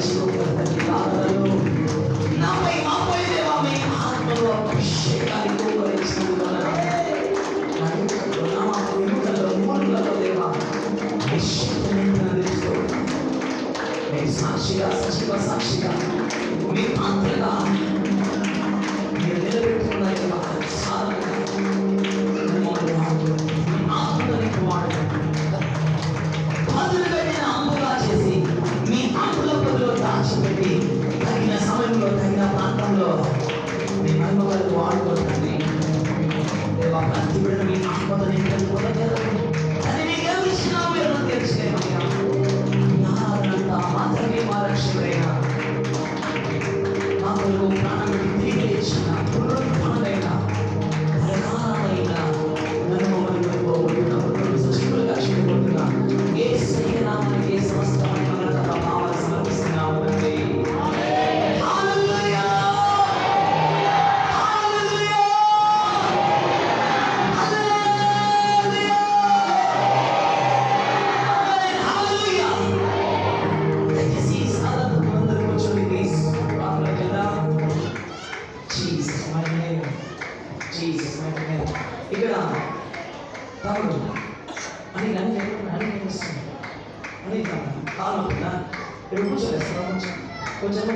జీవోపడి ఆరాధనలో నాపై మాపై దేవా మీ ఆత్మలో అభిషేకాన్ని కుమ్మరించుకున్నాను. సాక్షిగా సజీవ సాక్షిగా మీ పాత్రగా మీరు నిలబెట్టుకున్నారు. అంబుగా చేసి మీ అంబుల పొద్దులో దాచిపెట్టి తగిన సమయంలో తగిన ప్రాంతంలో మీ మహిమలు వాడుకోండి. దేవా ప్రతి బిడ్డ మీ ఆత్మతో అది మీకు ఇచ్చిన మీరు తెలుసుకోమయ్యా. మాత్రమే మా రక్షకుడైన మా కొరకు ప్రాణం తిరిగి ఇచ్చిన పునరుత్థానమైన బలమైన నన్ను మమ్మల్ని పోగొట్టుకున్న సజీవులుగా చేయబోతున్నా యేసయ్య నామమునకే సమస్తమైన ఘనత ప్రభావాలు సమర్పిస్తున్నాము తండ్రి. హల్లెలూయా హల్లెలూయా హల్లెలూయా హల్లెలూయా. దయచేసి సాధారణ అందరూ కూర్చోండి ప్లీజ్. ప్రార్థన చేద్దాం. Jesus mighty name, Jesus mighty name. ఇక్కడ తమ్ముడు అని నన్ను ఇస్తుంది అని కాలం ఇక్కడ కూర్చోలేస్తాను. కొంచెం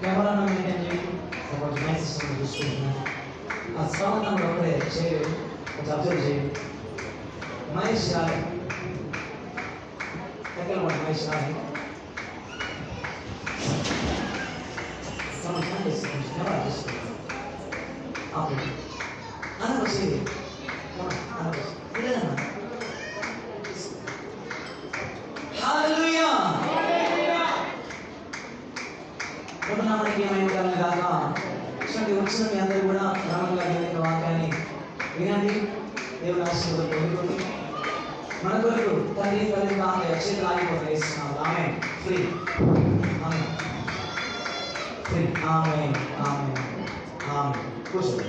కెమెరా మెయింటైన్ చేయండి. కొంచెం నైస్ సిస్టమ్ చూసుకుంటున్నాను. ఆ శ్రావణ ఒకటే చేయలేదు, కొంచెం అబ్జర్వ్ చేయండి. మహేష్ రాలి దగ్గర మహేష్ రాలి వచ్చిన మీ అందరూ కూడా క్రమంగా దేవుని వాక్యాన్ని వినండి. దేవుని ఆశీర్వాదం పొందుకోండి. మన కొరకు తల్లి తల్లి అక్షయలు ఆగిపోతాయి ఇస్తున్నాం. ఆమె ఫ్రీ ఆమె ఫ్రీ ఆమె ఆమె ఆమె కూర్చోండి.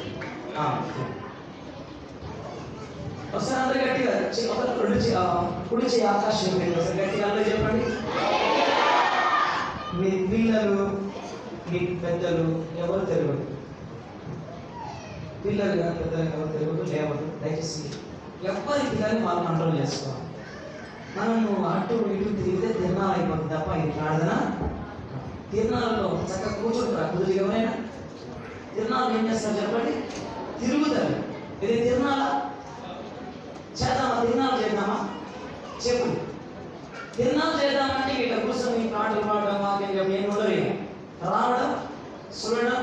ఒకసారి అందరూ గట్టిగా కుడి చేయి ఆకాశం ఒకసారి గట్టిగా అందరూ చెప్పండి. మీ పిల్లలు మీ పెద్దలు ఎవరు తెలియదు, పిల్లలు కానీ పెద్దలు ఎవరు తెలియదు లేవదు. దయచేసి ఎవరి పిల్లల్ని వాళ్ళు కంట్రోల్ చేసుకోవాలి. మనము అటు ఇటు తిరిగితే తిరణాలు అయిపోతుంది తప్ప ఇది ప్రార్థన. తిరణాలలో చక్కగా కూర్చుంటారు. కుదురు ఎవరైనా తిరణాలు ఏం చేస్తారు చెప్పండి? తిరుగుతారు. ఇది తిరణాలా? చేద్దామా? తిరణాలు చేద్దామా? చెప్పు. తిరణాలు చేద్దామంటే ఇట్లా కూర్చొని పాటలు పాడడం వాక్యం ఏం ఉండదు. రావడం, చూడడం,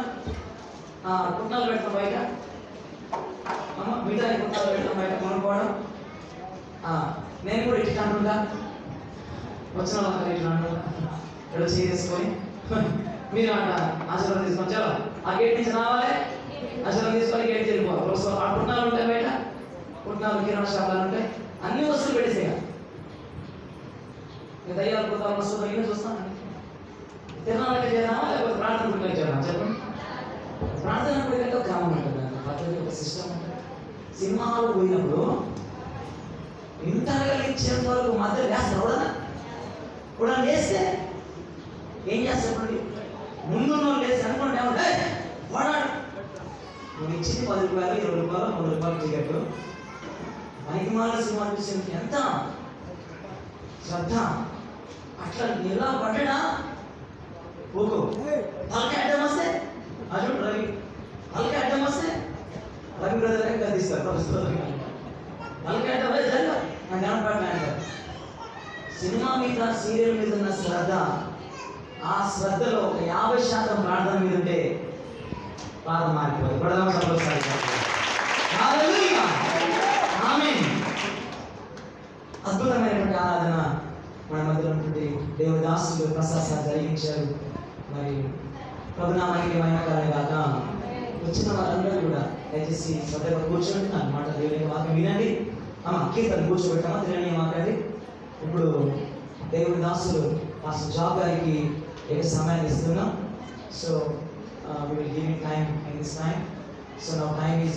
కుట్టాలు పెట్టడం బయట, మిగతా కుట్టాలు పెట్టడం బయట కొనుక్కోవడం. నేను కూడా ఇట్లా అంటుంటా, వచ్చిన వాళ్ళకి ఇట్లా అంటుంటా, ఇక్కడ చేసుకొని మీరు అంట ఆశీర్వాదం తీసుకొని చాలా ఆ గేట్ నుంచి రావాలి, ఆశీర్వాదం తీసుకొని గేట్ వెళ్ళిపోవాలి. రోజు ఆ కుట్టాలు ఉంటాయి బయట, కుట్టాలు కిరాణా షాపులు ఉంటాయి, అన్ని వస్తువులు పెట్టేసేయాలి. దయ్యాలు కుట్టాలు వస్తువులు ఇవన్నీ చూస్తాను. తిరణాలకి చేద్దామా లేకపోతే ప్రార్థన గుడికి చేద్దామా చెప్పండి? ప్రార్థన గుడికంటే ఒక క్రమం ఉంటుంది, పద్ధతి, ఒక సిస్టమ్ ఉంటుంది. సినిమా హాల్ పోయినప్పుడు ఇంటర్గా ఇచ్చేంత వరకు మధ్య వేస్తారు కూడా వేస్తే ఏం చేస్తాడు? ముందు లేసి అనుకోండి ఏమంటే వాడాడు. నువ్వు ఇచ్చింది 10 రూపాయలు, 20 రూపాయలు, 3 రూపాయలు టికెట్. మైమాల సినిమా చూసింది ఎంత శ్రద్ధ. అట్లా ఎలా పడ్డా ఊకో. తలకి అడ్డం వస్తే అటు రవి, తలకి అడ్డం వస్తే రవి బ్రదర్ కదిస్తారు. తలకి అడ్డం వస్తే జరిగా నాకు కనపడిన అంటారు. సినిమా మీద, సీరియల్ మీద ఉన్న శ్రద్ధ, ఆ శ్రద్ధలో ఒక 50% ప్రార్థన మీద ఉంటే ప్రార్థన మారిపోతుంది. పడదాం సంతోషాలు. అద్భుతమైనటువంటి ఆరాధన మన మధ్యలో ఉంటుంది. దేవదాసులు ప్రశంస జరిగించారు. మరి ప్రభునామానికి మహిమకరమే కాక వచ్చిన వాళ్ళందరూ కూడా దయచేసి శ్రద్ధగా కూర్చోండి. అన్నమాట దేవుని వాక్యం వినండి. కీర్తన కూర్చోబెట్టామా తినని మాట్లాడి. ఇప్పుడు దేవుని దాసులు పాస్టర్ జాబ్ గారికి సమయాన్ని ఇస్తున్నాం. So we will give him time in this time. So now time is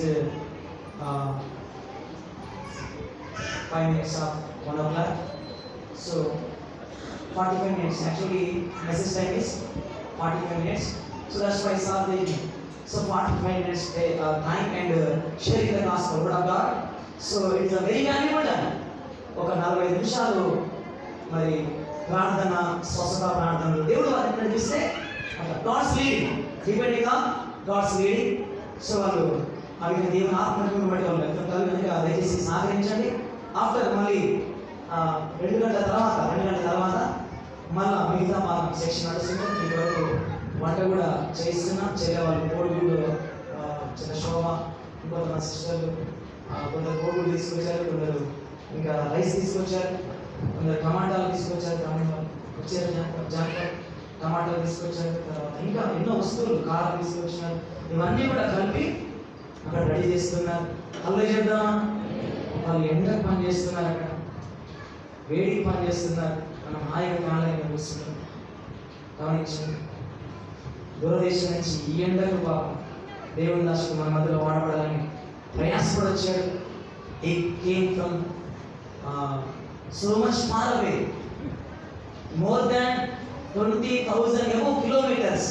5 minutes of 1 o'clock. So 45 minutes. Actually, message time is 45 minutes. So that's why I saw the so 45 minutes time and sharing the gospel word of God. So it's a very valuable time. ఒక 45 నిమిషాలు మరి ప్రార్థన, స్వస్థత ప్రార్థనలు దేవుడు వారిని నడిపిస్తే God's leading, depending on God's leading. So వాళ్ళు అవి దేవుని ఆత్మను బట్టి వాళ్ళు వెళ్తుంటారు కనుక దయచేసి సహకరించండి. ఆఫ్టర్ మళ్ళీ 2 గంటల తర్వాత మళ్ళీ మిగతా మా సెక్షన్ నడుస్తుంది. ఇంతవరకు వంట కూడా చేస్తున్నాం. చెల్లె వాళ్ళు కోడిగుడ్డు, చిన్న శోభ, ఇంకొంత సిస్టర్లు కొందరు కోడిగుడ్డు తీసుకొచ్చారు, కొందరు ఇంకా రైస్ తీసుకొచ్చారు, కొందరు టమాటాలు తీసుకొచ్చారు, టమాటాలు తీసుకొచ్చారు. తర్వాత ఇంకా ఎన్నో వస్తువులు, కారం తీసుకొచ్చినారు. ఇవన్నీ కూడా కలిపి అక్కడ రెడీ చేస్తున్నారు. అల్లు చేద్దామా? వాళ్ళు ఎండకు పని చేస్తున్నారు, అక్కడ వేడికి పని చేస్తున్నారు. మనం హాయిగా కాలంగా చూస్తున్నాం. గమనించండి, దూరదేశం నుంచి ఈ ఎండకు పాపం దేవుని దాసుడు మన మధ్యలో వాడబడాలని ప్రయాసపడొచ్చాడు. He came from so much far away, more than 20,000 above kilometers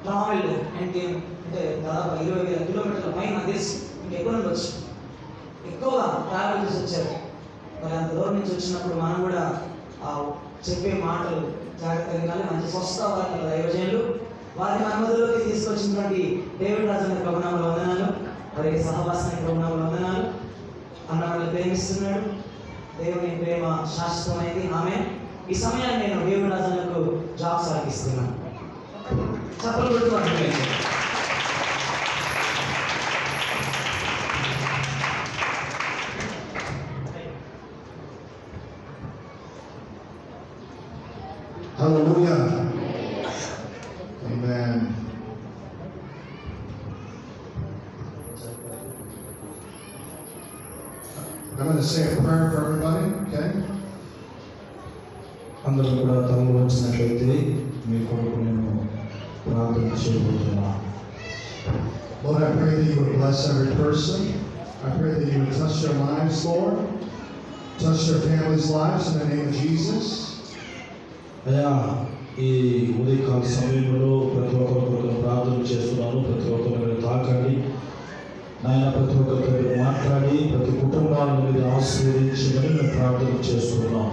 traveled and came. అంటే దాదాపు 20,000 కిలోమీటర్ల పైన తెలిసి ఇంకెక్కువ ఉండొచ్చు, ఎక్కువగా ట్రావెల్ చేసి వచ్చారు. మరి అంత దూరం నుంచి వచ్చినప్పుడు మనం కూడా చెప్పే మాటలు జాగ్రత్తగా వినాలి. మంచి స్వస్థ వార్తల దైవజనులు వారిని మన మధ్యలోకి తీసుకొచ్చినటువంటి డేవిడ్ రాజు అనే ప్రభునామముల వందనాలు, మరి సహవాసానికి ప్రభునామముల వందనాలు. అన్న వాళ్ళని ప్రేమిస్తున్నాడు. దేవుని ప్రేమ శాశ్వతమైనది. ఆమె ఈ సమయాన్ని నేను డేవిడ్ రాజులకు జాబ్స్ ఆర్పిస్తున్నాను. చప్పలు కొట్టుకోండి. Hallelujah. Amen. I'm going to say a prayer for everybody, okay? అందరూ కూడా తమకు వచ్చినట్లయితే మీ కొరకు నేను ప్రార్థన చేయబోతున్నా. Lord, I pray that you would bless every person. I pray that you would touch their lives, Lord. Touch their families' lives in the name of Jesus. అయ్యా, ఈ ఉదయకాల సమయంలో ప్రతి ఒక్కరి కొరకు ప్రార్థన చేస్తున్నాను. ప్రతి ఒక్కరు తాకండి నాయన, ప్రతి ఒక్కరితో మాట్లాడి ప్రతి కుటుంబాలను మీరు ఆశీర్వదించమని మేము ప్రార్థన చేస్తున్నాం.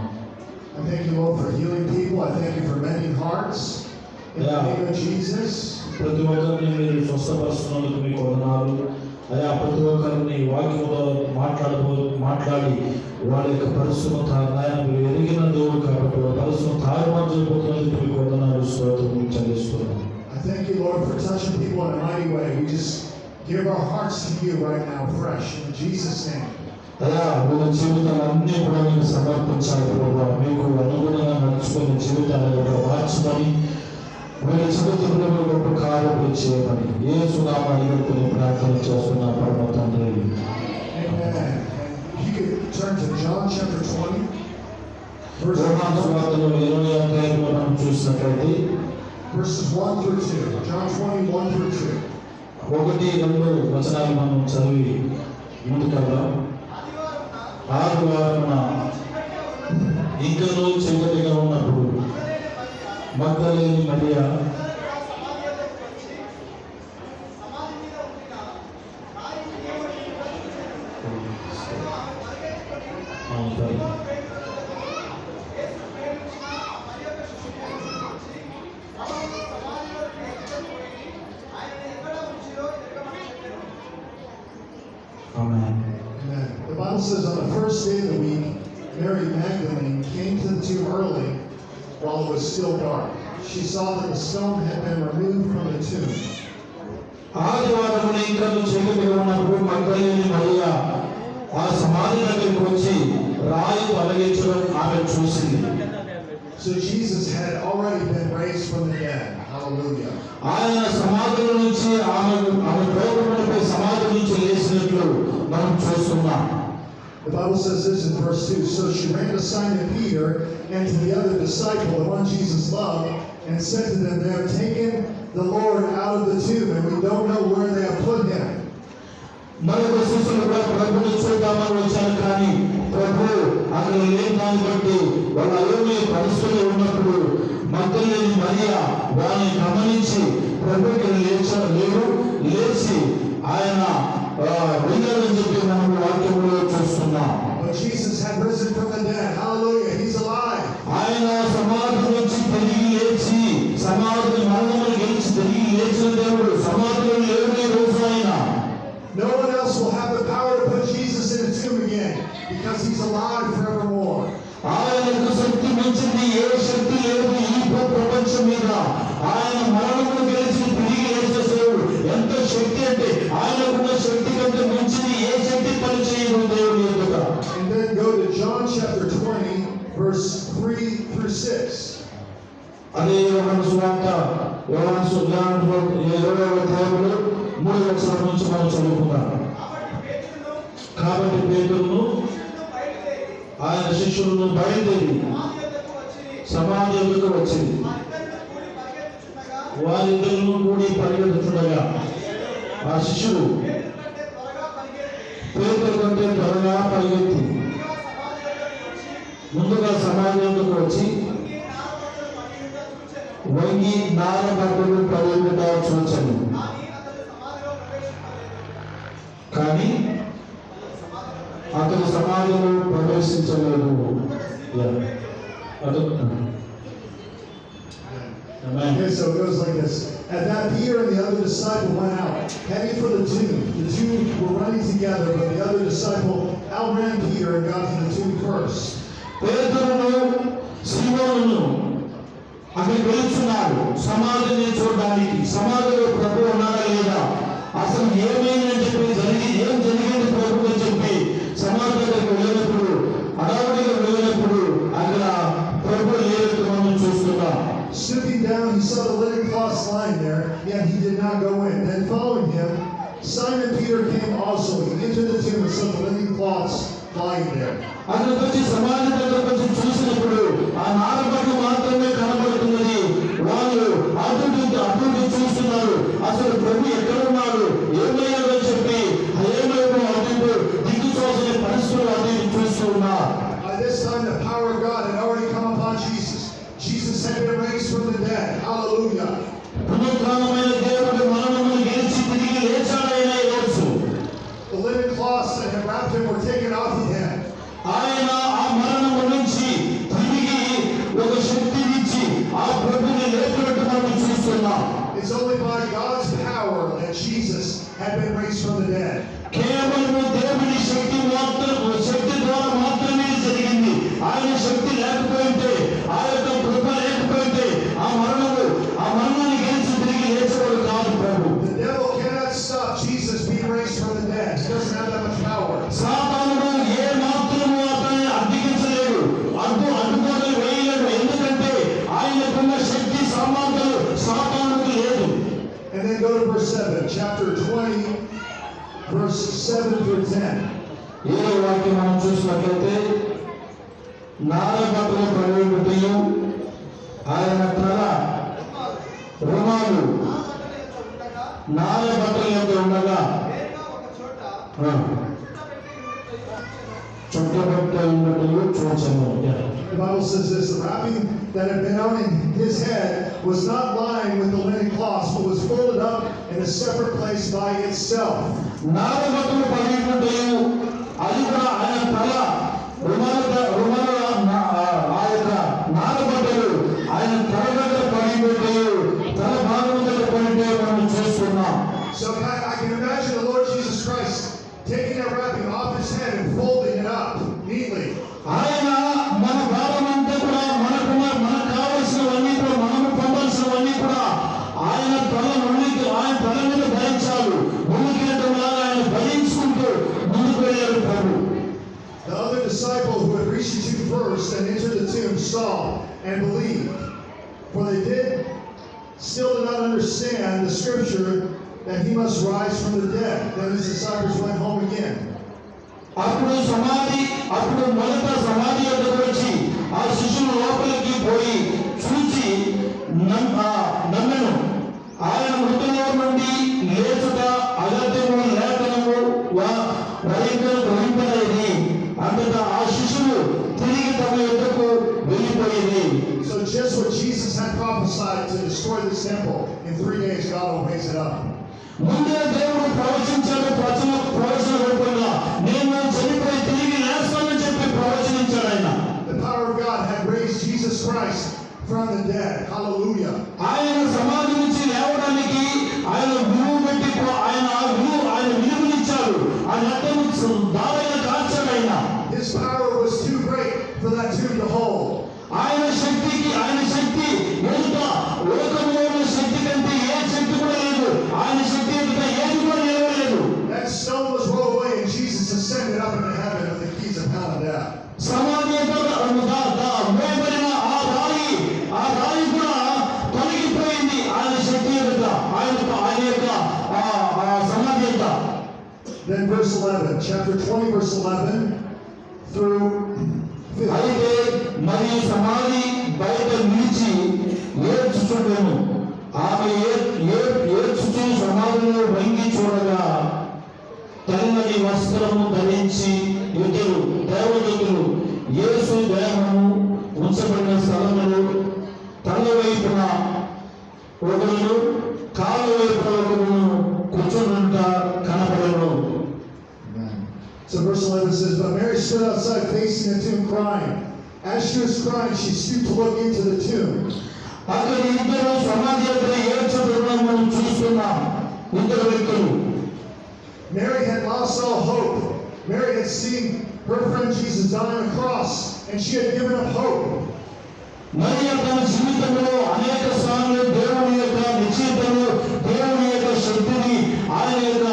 I thank you, Lord, for healing people. I thank you for mending hearts in the name of Jesus. ప్రతి ఒక్కరిని మీరు స్వస్థపరుస్తున్నందుకు మీకు వందనాలు. అయ్యా, ప్రతి ఒక్కరిని వాక్యంలో మాట్లాడి వాళ్ళ యొక్క పరిశ్రమ నాయన మీరు ఎరిగిన దేవుడు కాబట్టి వాళ్ళ పరిశ్రమ తారుమారు చేయబోతున్నందుకు మీకు వందనాలు, స్తోత్రం చెల్లిస్తున్నాం. I thank you, Lord, for touching people in a mighty way. We just give our hearts to you right now, fresh, in Jesus' name. అయ్యా, వీళ్ళ జీవితాలన్నీ కూడా మీకు సమర్పించాలి ప్రభావ. మీకు అనుగుణంగా నడుచుకునే జీవితాన్ని ఒక మార్చమని, వీళ్ళ జీవితంలో గొప్ప కార్యములు చేయమని యేసు నామమున అడుగుకొని ప్రార్థన చేస్తున్నా పరమ తండ్రి. Amen. You can turn to John chapter 20. యోహాను సువార్తలో 20వ అధ్యాయంలో మనం చూసినట్లయితే verses 1 through 2. John 20, 1 through 2. 1-2 వచనాలు మనం చదివి ముందుకెళ్దాం. ఆదివారమున ఇంకనూ చీకటిగా ఉన్నప్పుడు మగ్దలేని Mariya The Bible says on the first day of the week, Mary Magdalene came to the tomb early while it was still dark. She saw that the stone had been removed from the tomb. ఆదివారమున ఇంకనూ చీకటిగా ఉన్నప్పుడు మగ్దలేని మరియా ఆ సమాధి దగ్గరికి వచ్చి రాయి తొలగించడం ఆమె చూసింది. So Jesus had already been raised from the dead. Hallelujah. ఆయన సమాధుల నుంచి ఆమె రోగములపై సమాధి నుంచి లేచినట్లు మనం చూస్తున్నాం. The Bible says this in verse 2. So she ran to Simon Peter and to the other disciple, the one Jesus loved, and said to them, "They have taken the Lord out of the tomb, and we don't know where they have put him." మరొక శిష్యులు కూడా ప్రభువుని చూద్దామని వచ్చారు, కానీ ప్రభు అక్కడ లేని దాన్ని బట్టి వాళ్ళ అయోమయ పరిస్థితుల్లో ఉన్నప్పుడు మగ్దలేని మరియా వారిని గమనించి ప్రభుకి లేచి ఆయన వెళ్ళాలని చెప్పి మనం వాక్యంలో చూస్తున్నాం. But Jesus had risen from the dead. Hallelujah. He's alive. ఆయన సమాధి నుంచి తిరిగి లేచి సమాధి మరణమును గెలిచి తిరిగి లేచిన దేవుడు. సమాధిలో లేడు ఈ రోజు ఆయన. No one else will have the power to put Jesus in a tomb again because he's alive forevermore. ఆయనకు శక్తి మించింది ఏ శక్తి లేదు ఈ ప్రపంచం మీద. ఆయన మరణమును గెలిచి తిరిగి లేచే దేవుడు. ఎంత శక్తి అంటే ఆయనకున్న శక్తి కంటే మించింది ఏ శక్తి పని చేయదు దేవుడు ఎదుట. And then go to John chapter 20 verse 3 through 6. అదే యోహాను సువార్త 20వ అధ్యాయంలో 3వ వచనం నుంచి మనం చదువుకుందాం. కాబట్టి పేతురును ఆయన శిష్యులను బయలుదేరి సమాధి యొద్దకు వచ్చింది. వారిద్దరును కూడి పరిగెత్తుచుండగా ఆ శిష్యుడు పేతురు కంటే త్వరగా పరిగెత్తి ముందుగా సమాధి యొద్దకు వచ్చి వంగి నార బట్టలు పడియుట చూచెను. కానీ అతడు సమాధిలో ప్రవేశించలేదు. Okay, so it goes like this. At that, Peter and the other disciple went out, heading for the tomb. The two were running together, but the other disciple outran Peter and got to the tomb first. పేతురును సీమోనును అక్కడికి వెళ్తున్నారు సమాధిని చూడడానికి. సమాధిలో ప్రభు ఉన్నాడా లేదా, అసలు ఏమైందని చెప్పి ఏం జరిగింది ప్రభు అని చెప్పి సమాధి దగ్గరికి వెళ్ళినప్పుడు అడవుడిగా వెళ్ళినప్పుడు అక్కడ ప్రభు లేనట్టు మనం చూస్తున్నాం. Sitting down, he saw the linen cloths lying there, yet he did not go in. Then following him, Simon Peter came also. He entered the tomb and saw the linen cloths lying there. అక్కడికి వచ్చి సమాధి దగ్గరకు వచ్చి చూసినప్పుడు ఆ నారబట్లు మాత్రమే కనబడుతున్నది. వాళ్ళు అటు చూస్తున్నారు. అసలు ప్రభు ఎక్కడ ఉన్నాడు, ఏమయ్యాడని చెప్పి ఏమైపు అటు దిక్కు చూసిన పరిస్థితులు అటు చూస్తూ ఉన్నారు. By this time, the power of God had already come upon Jesus. Jesus had been raised from the dead. Hallelujah. పునరుత్థానమైన దేవుడు మరణమును గెలిచి తిరిగి లేచాడైన యేసు. The linen cloths that had wrapped him were taken off of him. ఆయన ఆ మరణము నుంచి తిరిగి ఒక శక్తినిచ్చి ఆ ప్రభుని లేపినట్టు మనం చూస్తున్నాం. It's only by God's power that Jesus had been raised from the dead. కేవలం దేవుని శక్తి ద్వారా మాత్రమే జరిగింది. ఆయన శక్తి లేకపోయింటే, ఆ యొక్క కృప లేకపోయింటే ఆ మరణాన్ని గెలిచి తిరిగి లేచేవాడు కాదు ప్రభు. The devil cannot stop Jesus being raised from the dead. He doesn't have that much power. సాతానుడు ఏ మాత్రము అతన్ని అడ్డగించలేడు, అడ్డుకోవడం వేయలేడు. ఎందుకంటే ఆయనకున్న శక్తి సామర్థ్యాలు సాతానుడికి లేదు. And then go to verse 7, chapter 20, verse 7 through 10. ఏ వాక్యం మనం చూసినట్లయితే నారబట్టలు ప్రవేశపెట్టియు ఆయన తల రుమాలు నారబట్టల యొక్క ఉండగా చుట్టబెట్ట ఉన్నట్టు చూచను. The Bible says this: the wrapping that had been on his head was not lying with the linen cloths, but was folded up in a separate place by itself. నారబట్టలు ప్రవేశపెట్టియు అది కూడా ఆయన తల రుమాల ఆ యొక్క నారబట్టలు ఆయన తల దగ్గర పడిపెట్టియు తల భాగం దగ్గర పడితే మనం చూస్తున్నాం. So I can imagine the Lord Jesus Christ taking that wrapping off his head and folding it up neatly. ఆయన మన భారం అంతా కూడా మనకు కావలసినవన్నీ కూడా మనము పొందాల్సినవన్నీ కూడా ఆయన తల మీద భరించాలి. ముందుకెళ్ళటంలాగా ఆయన భరించుకుంటూ ముందుకు వెళ్ళారు ప్రభు. The other disciple who had reached the tomb first and entered the tomb saw and believed, for they still did not understand the scripture that he must rise from the dead. Then his disciples went home again. అప్పుడు మొదట సమాధి యొద్దకు వచ్చి ఆ శిష్యులు లోపలికి పోయి చూచి నమ్మెను. ఆయన మృతుల నుండి లేచుట అగత్యము లేఖనము గ్రహింపలేదు. అంతటా ఆ తమ యొద్దకు వెళ్ళిపోయింది. So just what Jesus had prophesied to destroy this temple, in 3 days God will raise it up. ముందే దేవుడు ప్రవచించాడు, ప్రవచన రూపంగా నేను చనిపోయి తిరిగి లేస్తానని చెప్పి ప్రవచించాడు ఆయన. The power of God had raised Jesus Christ from the dead. Hallelujah. ఆయన సమాధి నుంచి లేవడానికి ఆయన విలువ పెట్టి ఆయన విలువనిచ్చాడు. ఆ రక్తము దారైన కార్చాడు ఆయన. His power was too great for that tomb to hold. ఆయన శక్తి ఎదుట లోకంలో ఉన్న శక్తి కంటే ఏ శక్తి కూడా లేదు. ఆయన శక్తి ఎదుట ఏది కూడా నిలవలేదు. That stone was rolled away and Jesus ascended up into heaven with the keys of hell and death. సమాధి మోయబడిన ఆ రాయి కూడా తొలగిపోయింది ఆయన శక్తి ఎదుట, ఆయన యొక్క సమాధి ఎదుట. Then verse 11, chapter 20, verse 11 through 15. అయితే మరియు సమాధి బయట నిలిచి ఏడ్చుచుండెను. ఆమె ఏడ్చుచు సమాధిలో వంగి చూడగా తెల్లని వస్త్రము ధరించి ఇద్దరు దేవదూతలు యేసు దేహము ఉంచబడిన స్థలములో తల వైపున ఒకరును కాలు వైపున ఒకరును కూర్చున్నట్ట కనపడెను. So verse 11 says, But Mary stood outside facing the tomb crying. As she was crying, she stooped to look into the tomb. అక్కడ ఇద్దరు సమాధి దగ్గర ఏడ్చుకోవడం మనం చూస్తున్నాం. ఇద్దరు వ్యక్తులు. Mary had lost all hope. Mary had seen her friend Jesus die on the cross, and she had given up hope. మరియ తన జీవితంలో అనేక సార్లు దేవుని యొక్క నిశ్చితను, దేవుని యొక్క శక్తిని, ఆయన యొక్క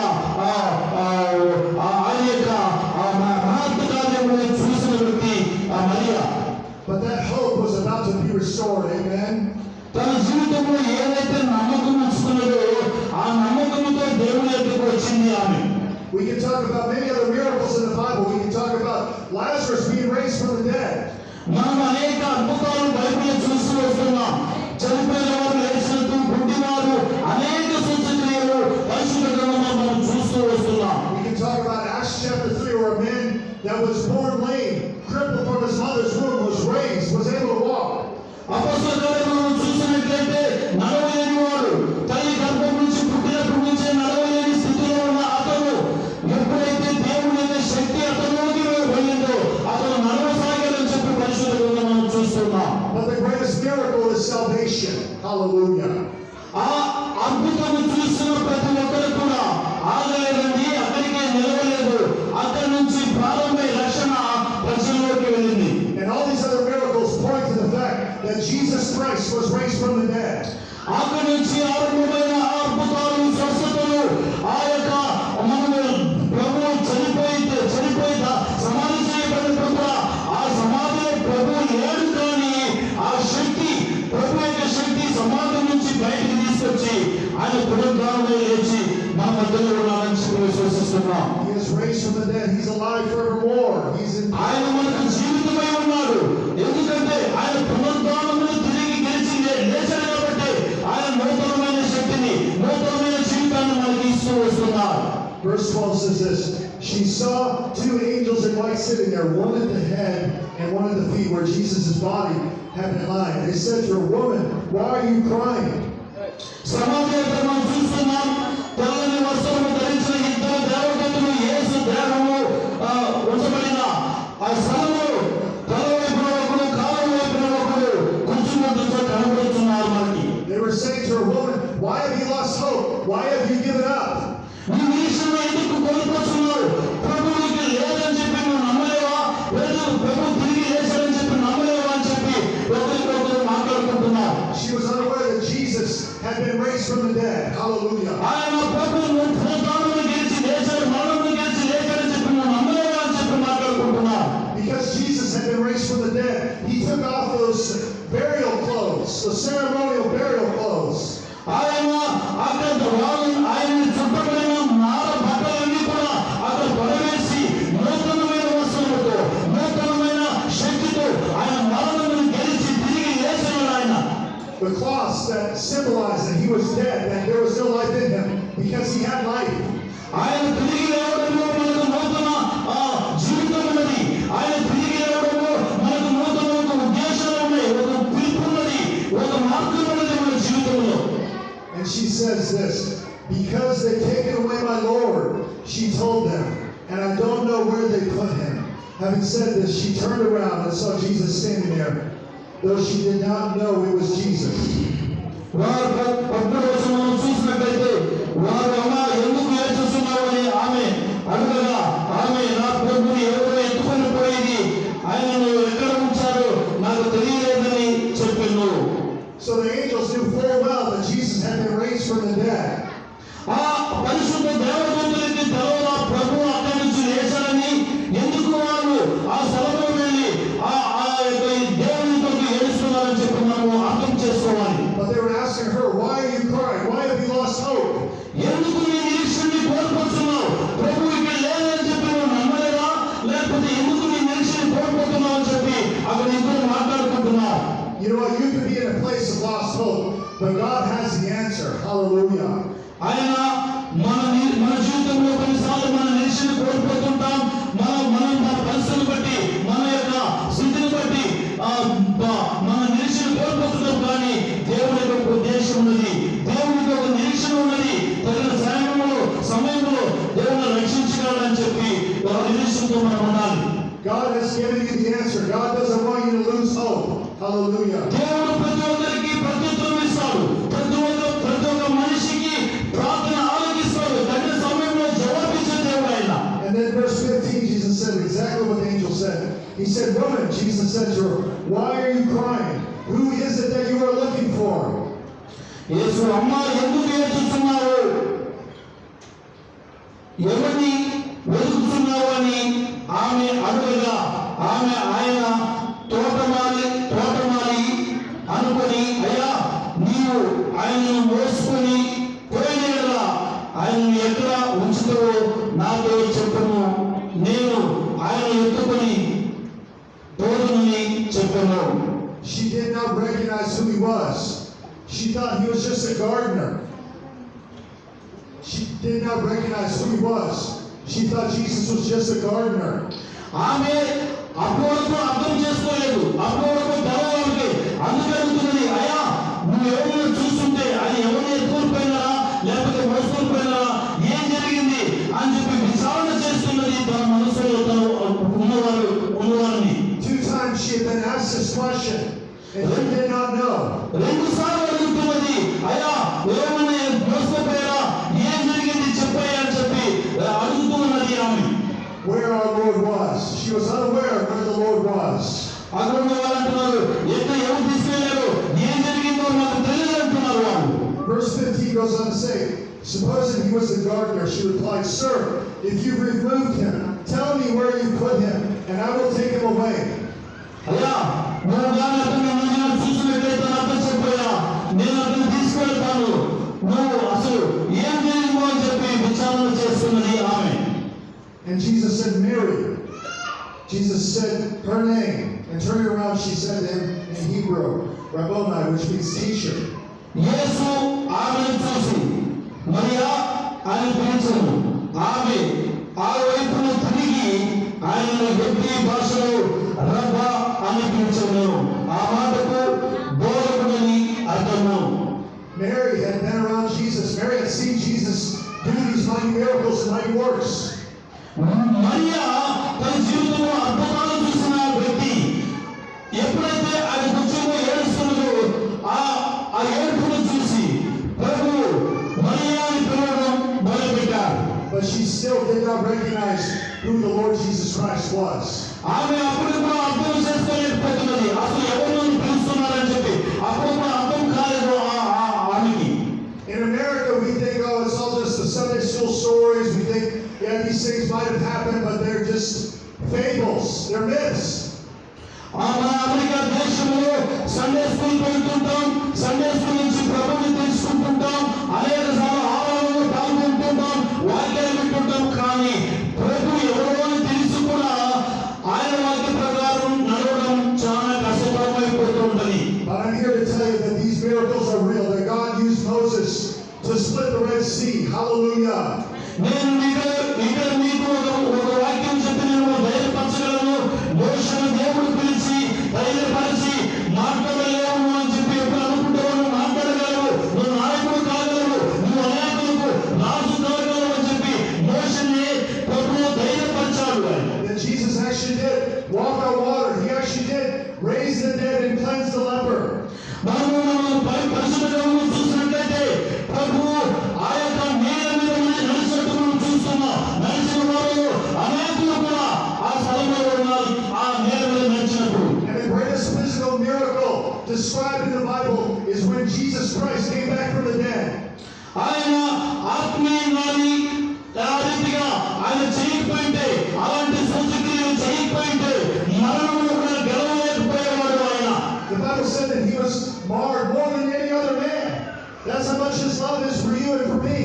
మహత్వ కార్యములను చూసిన వ్యక్తి మరియ. But that hope was about to be restored. Amen. తన జీవితంలో ఏదైతే నమ్మకం ఉంచుకున్నదో ఆ నమ్మకంతో దేవుని యొద్దకు వచ్చింది ఆమె. We can talk about many other miracles in the Bible. We can talk about Lazarus being raised from the dead. మనం అనేక అద్భుతాలు బైబిల్లో చూస్తూ వస్తున్నాం. చనిపోయిన వారు లేచినట్టు, పుట్టినవారు అనేక సూచక్రియలు పరిశుద్ధ గ్రంథంలో మనం చూస్తూ వస్తున్నాం. We can talk about Acts chapter 3, where a man that was born lame, crippled from his mother's womb, was raised, was able to walk. అపొస్తలుల కార్యములను చూసినట్లయితే నడవలేని వాడు, తల్లి గర్భం నుంచి పుట్టినప్పటి నుంచే నడవలేని స్థితిలో ఉన్న అతను ఎప్పుడైతే దేవుని యొక్క శక్తి అతనిలోకి వెళ్ళిందో అతను నడవసాగాలని చెప్పి పరిశుద్ధ గ్రంథంలో మనం చూస్తున్నాం. But the greatest miracle is salvation. Hallelujah. ఆ అద్భుతాన్ని చూసిన ప్రతి ఒక్కరు కూడా ఆగలేదండి, అక్కడికే నిలవలేదు. అక్కడి నుంచి ప్రారంభమై రక్షణ ప్రజల్లోకి వెళ్ళింది. And all these other miracles point to the fact that Jesus Christ was raised from the dead. అక్కడి నుంచి ఆరంభమైన అద్భుతాలు, స్వస్థతలు, ఆ యొక్క మనము ప్రభువు చనిపోయి సమాధి చేయబడినప్పుడు కూడా ఆ సమాధిలో ప్రభువు లేడు, కానీ ఆ శక్తి, ప్రభు యొక్క శక్తి సమాధి నుంచి బయటికి తీసుకొచ్చి ఆయన పునరుద్ధారణలో లేచి మన మధ్యలో ఉన్నాడని చెప్పి విశ్వసిస్తున్నాం. He is raised from the dead. He's alive forevermore. He's in. ఆయన మనకు జీవితమై ఉన్నాడు. ఎందుకంటే ఆయన పునరుద్ధారణమును తిరిగి గెలిచి లేచాడు కాబట్టి ఆయన నూతనమైన శక్తిని, నూతనమైన జీవితాన్ని మనకి ఇస్తూ వస్తున్నారు. Verse 12 says this, She saw two angels in white sitting there, one at the head and one at the feet, where Jesus' body had been lying. They said to her, Woman, why are you crying? సమాధి దగ్గర మనం చూస్తున్నాం. తెల్లని వస్త్రము ధరించిన ఇద్దరు దేవదూతలు యేసు దేహము ఉంచబడిన ఆ స్థలము తల వైపున ఒకడు, కాలు వైపున ఒకడు కూర్చున్నట్టుగా కనబడుతున్నారు మనకి. They were saying to her, Woman, why have you lost hope? Why have you given up? నీ విషయంలో ఎందుకు కోల్పోతున్నారు? ప్రభువుకి లేదని చెప్పి నువ్వు నమ్మలేవా? లేదు, ప్రభు తిరిగి లేచాడని చెప్పి నమ్మలేవా అని చెప్పి ఒకరికొకరు మాట్లాడుకుంటున్నారు. She was unaware that Jesus had been raised from the dead. Hallelujah. ఆయన ప్రభువును పునరుద్ధారణను గెలిచి లేచాడు, మరణమును గెలిచి లేచాడని చెప్పి నువ్వు నమ్మలేవా అని చెప్పి మాట్లాడుకుంటున్నారు. Because Jesus had been raised from the dead, he took off those burial clothes, the ceremonial burial clothes. ఆయన అక్కడ ఆయన చుట్టబడిన నార బట్టలన్నీ కూడా అక్కడ పడవేసి నూతనమైన వస్త్రముతో, నూతనమైన శక్తితో ఆయన మరణమును గెలిచి తిరిగి లేచాడు ఆయన. The cloths that symbolized that he was dead, that there was no life in him, because he had life. ఆయన తిరిగి లేవడంలో మనకు నూతన జీవితం ఉన్నది. ఆయన తిరిగి లేవడంలో మనకు మార్గం ఉన్నది మన జీవితంలో. And she says this, because they've taken away my Lord, she told them, and I don't know where they put him. Having said this, she turned around and saw Jesus standing there, though she did not know it was Jesus. వారు 13వ వచనం చూసినట్లయితే వారు అలా ఎందుకు ఏడ్చుచున్నావని ఆమె అడగగా ఆమె నా ప్రభువుని ఎవరో ఎత్తుకొని పోయింది, ఆయనను ఎక్కడ ఉంచారో నాకు తెలియలేదని చెప్పాను. So the angels knew full well that Jesus had been raised from the dead. ఆ పరిశుద్ధ దేవదూతలకి తెలవన ప్రభువు అక్కడి నుంచి లేచారని ఎందుకు వారు ఆ స్థలంలో వెళ్ళి ఆ దేవునితో ఏడుస్తున్నారని చెప్పి మనము అర్థం చేసుకోవాలి. But they were asking her, why are you crying? Why have you lost hope? ఎందుకు నీ నిరీక్షణని కోల్పోతున్నావు? ప్రభు ఇక్కడ లేదని చెప్పి నువ్వు నమ్మలేదా? లేకపోతే ఎందుకు నీ నిరీక్షణని కోల్పోతున్నావు అని చెప్పి అక్కడ ఇద్దరు మాట్లాడుకుంటున్నారు. You know what? You could be in a place of lost hope, but God has the answer. Hallelujah. ఆయన మన జీవితంలో కొన్నిసార్లు మన నిరీక్షణ కోల్పోతుంటాం. మన పరిస్థితిని బట్టి, మన యొక్క స్థితిని బట్టి మన నిరీక్షణ కోల్పోతున్నాం. కానీ దేవుని యొక్క ఉద్దేశం ఉన్నది, దేవునికి ఒక నిరీక్షణ ఉన్నది. తగిన సమయంలో దేవుని రక్షించగలడని చెప్పి ఒక నిరీక్షణతో మనం ఉండాలి. God has given you the answer. God doesn't want you to lose hope. Hallelujah. దేవుడు ప్రతి ఒక్కరికి ప్రత్యుత్తరం ఇస్తాడు. ప్రతి ఒక్క మనిషికి ప్రార్థన ఆలకిస్తాడు. తగిన సమయంలో జవాబిచ్చే దేవుడు ఆయన. And then verse 15, Jesus said exactly what the angel said. He said, woman, Jesus said to her, why are you crying? Who is it that you are looking for? యేసు అమ్మ ఎందుకు ఏడ్చుచున్నావు? ఎవరిని వెతుకుతున్నావు అని ఆమె అడగగా ఆయన తోటమాలి అనుకొని, అయ్యా నీవు ఆయనను మోసుకొని పోయిన కదా ఆయనను ఎక్కడ ఉంచుతావో నాతో చెప్పను, నేను ఆయన ఎత్తుకొని పోదునని చెప్పను. She did not recognize who he was. She thought he was just a gardener. She did not recognize who he was. She thought Jesus was just a gardener. ఆమె అప్పుడు అర్థం చేసుకోలేదు. అప్పుడు తెలవాలికి అందుకెళ్తున్నది, అయ్యా నువ్వు ఎవరిని చూస్తుంటే అది ఎవరిని ఎత్తుకుపోయినారా లేకపోతే మోసుకుపోయినారా, ఏం జరిగింది అని చెప్పి విచారణ చేస్తున్నది తన మనసులో తను ఉన్నవారిని. 2 times she had been asked this question and he did not know. 2 సార్లు అడుగుతున్నది, అయ్యా ఎవరిని మోసుకుపోయారా, ఏం జరిగింది చెప్పయ్యా అని చెప్పి అడుగుతున్నది ఆమె. Where our Lord was. She was unaware of where the Lord was. అక్కడ వాళ్ళు అంటున్నారు, ఎక్కడ ఎవరు తీసుకెళ్లారు, ఏం జరిగిందో నాకు తెలియదు అంటున్నారు వాళ్ళు. Verse 15 goes on to say, supposing he was the gardener, she replied, sir, if you removed him, tell me where you put him, and I will take him away. అయ్యా నువ్వు కానీ అతన్ని మంచిగా చూసినట్లయితే నాతో చెప్పయ్యా, నేను అతన్ని తీసుకెళ్తాను, నువ్వు అసలు ఏం జరిగిందో అని చెప్పి విచారణ చేస్తున్నది ఆమె. And Jesus said, Mary. Jesus said her name, and turning around she said to him in Hebrew, Rabboni, which means teacher. యేసు ఆమెను చూసి మరియా అని పిలిచెను. ఆమె ఆ వైపును తిరిగి ఆయనను హెబ్రీ భాషలో రబ్బా అని పిలిచెను. ఆ మాటకు బోధకుడని అర్థము. Mary had been around Jesus. Mary had seen Jesus do these mighty miracles and mighty works. Mariya తన జీవితంలో అద్భుతాలు చూసిన వ్యక్తి. ఎప్పుడైతే ఆయన కొంచెము ఏడుస్తున్నదో ఆ ఏడుపును చూసి ప్రభు మరియా అని పిలవడం మొదలుపెట్టారు. But she still did not recognize who the Lord Jesus Christ was. ఆమె అప్పుడు కూడా అర్థం చేసుకోలేకపోతున్నది, అసలు ఎవరిని పిలుస్తున్నారని చెప్పి అప్పుడు కూడా అర్థం కాలేదు ఆమెకి. In America, we think, oh, it's all just the Sunday school stories. We think, yeah, these things might have happened, but they're just fables. They're myths. మన అమెరికా దేశంలో సండే స్కూల్ వెళ్తుంటాం, సండే స్కూల్ నుంచి ప్రభువుని తెలుసుకుంటుంటాం, అనేక సార్లు ఆరాధనలో పాల్గొంటుంటాం, వాక్యాలు వింటుంటాం. కానీ ప్రభు ఎవరో అని తెలిసి కూడా ఆయన వాక్య ప్రకారం నడవడం చాలా కష్టతరమైపోతుంటది. But I'm here to tell you that these miracles are real. That God used Moses to split the Red Sea. Hallelujah. నేను ఇక్కడ మీకు ఒక వాక్యం చెప్పి నేను ధైర్యపరచగలను. మోషేను దేవుడు పిలిచి ధైర్యపరిచి మాట్లాడలేము అని చెప్పి ఎప్పుడు అనుకుంటే is when Jesus Christ came back from the dead. ఆయన ఆత్మీయంగాని ఆ రీతిగా ఆయన చేయకపోయింటే, అలాంటి సూచక్రియలు చేయకపోయింటే మరణమును కూడా గెలవలేకపోయేవాడు ఆయన. The Bible said that he was marred more than any other man. That's how much his love is for you and for me.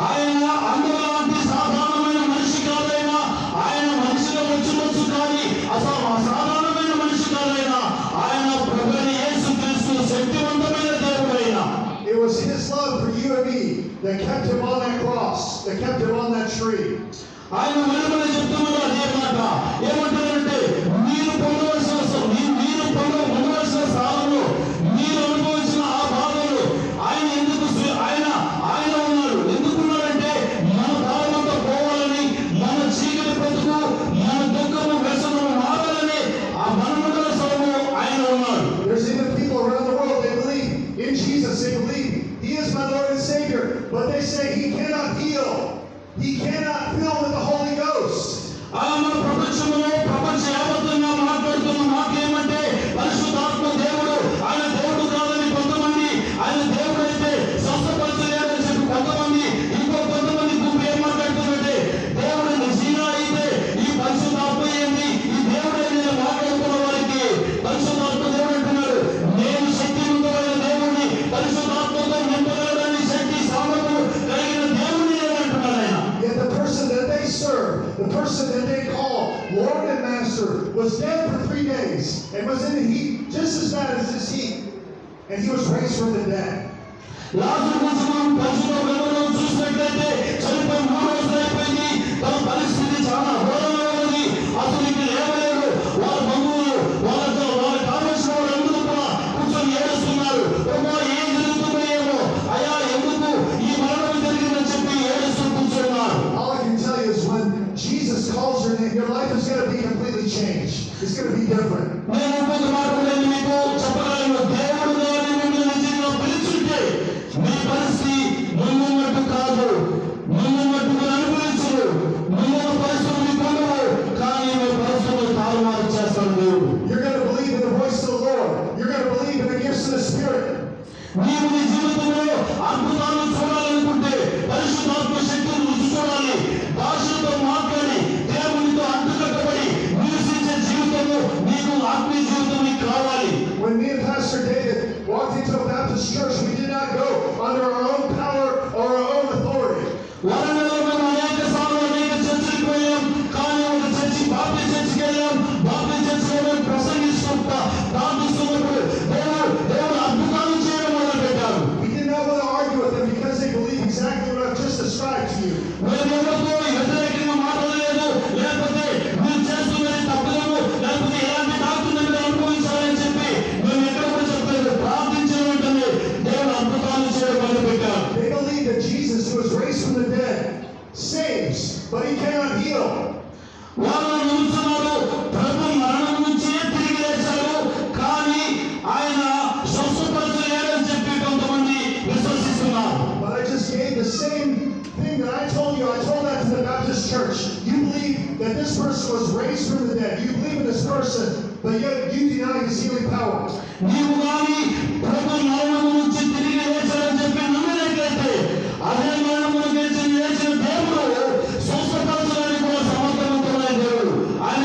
ఆయన అందులాంటి సాధారణమైన మనిషి కాదైనా, ఆయన మనిషిగా వచ్చి కానీ అసాధారణమైన మనిషి కాదైనా, ఆయన ప్రభువైన యేసుక్రీస్తు శక్తివంతమైన దేవుడైన. It was his love for you and me that kept him on that cross, that kept him on that tree. ఆయన వెలువని చెప్తున్నారు అదే మాట. ఏమంటారంటే, మీరు పొందవలసిన సాధనలు, మీరు అనుభవించిన ఆ బాధలు ఆయన ఎందుకు ఆయన ఉన్నాడు. ఎందుకున్నాడంటే మన భారమంతా పోవాలని, మన చీకటి బ్రతుకు, మన దుఃఖము వ్యసనము మారాలని ఆ మనుగడ సొలము ఆయన ఉన్నాడు. There's even people around the world, they believe in Jesus, they believe he is my Lord and Savior, but they say he cannot heal, he cannot fill with the Holy Ghost. మన ప్రపంచంలో ప్రపంచ యావత్తుగా మాట్లాడుతున్న మాట ఏమంటే, పరిశుద్ధాత్మ దేవుడు, ఆయన దేవుడు కాదని కొంతమంది, ఆయన దేవుడు అయితే స్వస్థపరచలేదని చెప్పి కొంతమంది, ఇంకో కొంతమంది గుంపు ఏం మాట్లాడుతుందంటే, దేవుడు నిజంగా అయితే ఈ పరిశుద్ధాత్మ ఏంది, ఈ దేవుడు ఏదైనా మాట్లాడుతున్న వారికి పరిశుద్ధాత్మ దేవుడు అంటున్నాడు, నేను శక్తివంతమైన దేవుడిని, పరిశుద్ధాత్మతో నింపగలడని శక్తి సామర్థ్యం కలిగిన దేవుడిని అంటున్నాడు ఆయన. Yet the person that they serve, the person that they call Lord and Master, was dead for 3 days and was in the heat just as bad as this heat, and he was raised from the dead. లాజరు గురించి మనం పరిశుద్ధ గ్రంథంలో చూసినట్లయితే చనిపోయి 3 రోజులు అయిపోయింది. తన పరిస్థితి చాలా ఘోరంగా ఉంది. అసలు ఇక లేవలేరు. వాళ్ళ బంధువులు, వాళ్ళకి కావలసిన వాళ్ళందరూ కూడా కూర్చొని ఏడుస్తున్నారు. ఏం జరుగుతుందో ఏమో, అయ్యా ఎందుకు ఈ మరణం జరిగిందని చెప్పి ఏడుస్తూ కూర్చున్నారు. All I can tell you is when Jesus calls your name, your life is going to be completely changed. It's going to be different. నేను ఇంకొక మాట కూడా మీకు చెప్పగలను. దేవుడు గారిని మిమ్మల్ని నిజంగా పిలుచుంటే మీ పరిస్థితి ముందున్నట్టు కాదు, ముందున్నట్టు మీరు అనుభవించరు, ముందున్న పరిస్థితులు మీకు ఉండవు, కానీ మీ పరిస్థితులు తారుమారు చేస్తాడు దేవుడు. You're going to believe in the voice of the Lord. You're going to believe in the gifts of the Spirit. నీవు నీ జీవితంలో అద్భుతాలను చూడాలనుకుంటే పరిశుద్ధాత్మ శక్తిని రుచి చూడాలి. భాషలతో మాట్లాడి దేవునితో అంటుకట్టబడి నివసించే జీవితము నీకు ఆత్మీయ జీవితం నీకు కావాలి. When me and Pastor David walked into a Baptist church, we did not go under our own power or our own authority. వరంగల్లో మేము అనేక సార్లు అనేక చర్చలకు వెళ్ళాం. కానీ ఒక చర్చి బాప్టిస్ట్ చర్చికి వెళ్ళాం. బాప్టిస్ట్ చర్చిలో మేము ప్రసంగిస్తుంటా ప్రార్థిస్తున్నప్పుడు దేవుడు అద్భుతాలు చేయడం మొదలు పెట్టారు. We did not want to argue with them because they believe exactly what I've just described to you. మేము ఎవరితో వ్యతిరేకంగా మాట్లాడలేదు, లేకపోతే మీరు చేస్తున్నది తప్పలేదు, లేకపోతే ఎలాంటి డాక్టర్ని మీరు అనుభవించాలని చెప్పి మేము ఎక్కడ కూడా చెప్పలేదు. ప్రార్థించిన వెంటనే దేవుడు అద్భుతాలు చేయడం మొదలు పెట్టారు. They believe that Jesus, who was raised from the dead, saves, but he cannot heal. వాళ్ళు నమ్ముతున్నారు ప్రభు మరణం నుంచే తిరిగి లేచారు, కానీ ఆయన స్వస్థపరచలేడని చెప్పి కొంతమంది విశ్వసిస్తున్నారు. But I just gave the same thing that I told you. I told that to the Baptist church. You believe that this person was raised from the dead. You believe in this person, but yet you deny his healing power. నీవు కానీ ప్రభు మరణం నుంచి తిరిగి లేచాడని చెప్పి నమ్మినట్లయితే అదే మరణము నుంచి లేచిన దేవుడు స్వస్థపరచడానికి కూడా సమర్థవంతమైన దేవుడు. ఆయన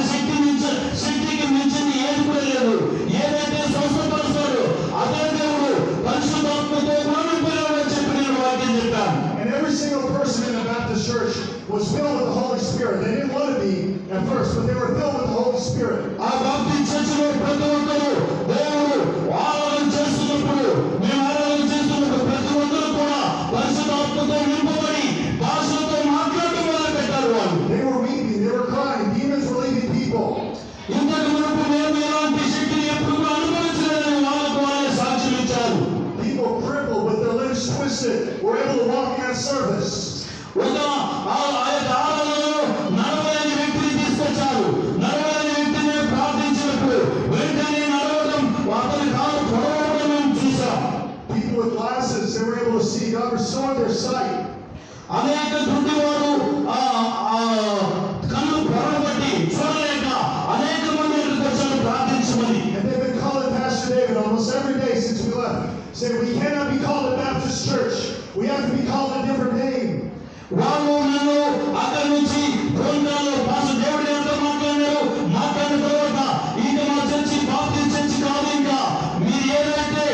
శక్తికి మించింది ఏది కూడా లేదు. ఏదైతే స్వస్థపరుస్తాడో అదే దేవుడు పరిశుద్ధాత్మతో నింపలేడని చెప్పి నేను వాక్యం చెప్పాను. And every single person in the Baptist church was filled with the Holy Spirit. They didn't want to be at first, but they were filled with the Holy Spirit. ఆ బాప్టిస్ట్ చర్చిలో ప్రతి ఒక్కరు దేవుడు ఆరాధన చేస్తున్నప్పుడు, మేము ఆరాధన చేస్తున్నప్పుడు ప్రతి ఒక్కరు కూడా పరిశుద్ధాత్మతో నింపబడి భాషలతో మాట్లాడటం మొదలు పెట్టారు. వాళ్ళు They were weeping, they were crying, demons were leaving people. ఇంతకు మునుపు మేము ఎలాంటి శక్తిని ఎప్పుడు కూడా అనుభవించలేదని వాళ్ళకు వాళ్ళే సాక్ష్యం ఇచ్చారు. People crippled with their limbs twisted were able to walk in that service. ఒక ఆ యొక్క ఆరాధనలో నడవలేని వ్యక్తిని తీసుకొచ్చారు. నడవలేని వ్యక్తిని ప్రార్థించినప్పుడు వెంటనే నడవడం, అతని కాలు పొడవడం మేము చూసాం. People with glasses, they were able to see. God restored their sight. అనేక గుడ్డివారు కళ్ళు పొరబట్టి చూడలేక అనేక మంది వచ్చారు ప్రార్థించమని. And they've been calling Pastor David almost every day since we left, said, we cannot be called a Baptist church. We have to be called a different name. వాళ్ళు నన్ను అక్కడి నుంచి బృందాలు పాస్టర్ దేవుడి గారితో మాట్లాడిన తర్వాత ఇక మా చర్చి బాప్టిస్ట్ చర్చి కాదు, ఇంకా మీరు ఏదైతే